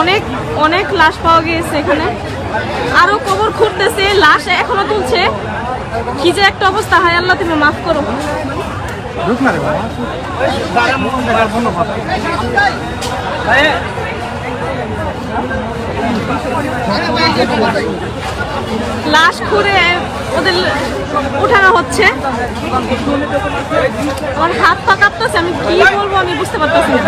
অনেক অনেক লাশ পাওয়া গিয়েছে এখানে, আরো কবর খুঁড়তেছে, লাশ এখনো তুলছে। কি যে একটা অবস্থা, হায় আল্লাহ তুমি মাফ করো। লাশ খুঁড়ে ওদের উঠানো হচ্ছে। আমার হাত পা কাঁপতেছে, আমি কি বলবো আমি বুঝতে পারতেছি না।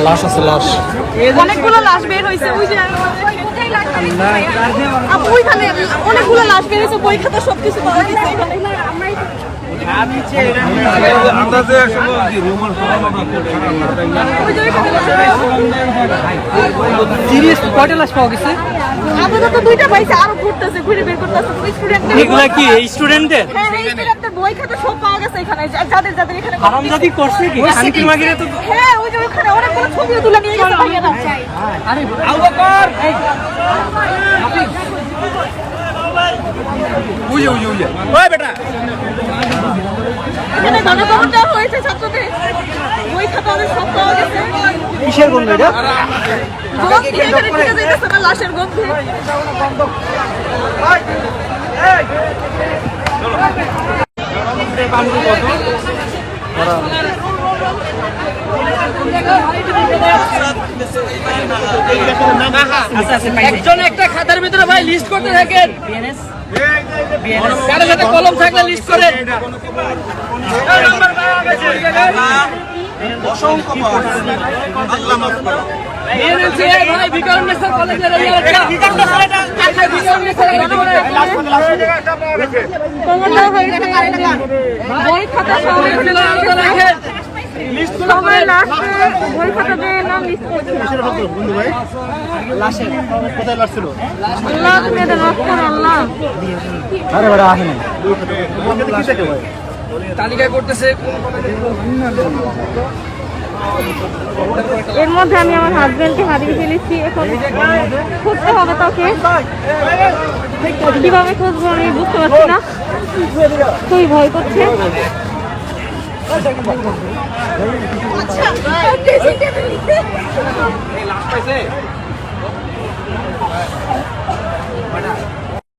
লাশ আছে, লাশ অনেকগুলো লাশ বের হয়েছে, ওই যে ওইখানে অনেকগুলো লাশ বের হয়েছে, বই খাতা সবকিছু পাওয়া গেছে এখানে। কয়টা লাশ পাওয়া গেছে? আপাতত দুইটা পাইছে, আরো ঘুরতেছে, ঘুরে বের করতেছে। এগুলা কি এই স্টুডেন্টের? হ্যাঁ, এই স্টুডেন্টদের বই খাতা সব পাওয়া গেছে এখানে, যাদের যাদের এখানে হারামজাদি করছে কি? শান্তি মাগিরে তো হ্যাঁ, ওই যে ওখানে অনেকগুলো ছবিও তুলে নিয়ে গেছে ভাইয়ারা। আরে আবু বকর ওই বেটা এখানে গণকবরটা হয়েছে ছাত্রদের, বই খাতা ওদের সব পাওয়া গেছে। কিসের গন্ধ এটা? গন্ধ এখানে ঢুকে যাইতেছে না, লাশের গন্ধে। একজন একটা খাতার ভিতরে ভাই লিস্ট করতে থাকেন। কারো সাথে কলম থাকলে লিস্ট করেন। ভাই বিকারুন্নেসা কলেজের বই খাতা সব এখানে রাখেন। সবাই লাশে বই খাতা দিয়ে নাম লিস্ট করছে। আল্লাহ তুমি এদের মাফ করো আল্লাহ। তালিকা করতেছে। এর মধ্যে আমি আমার হাজবেন্ডকে হারিয়ে ফেলেছি, এখন খুঁজতে হবে তাকে। কিভাবে খুঁজবো আমি বুঝতে পারছি না, খুবই ভয় করছে। লাস্ট পাইছে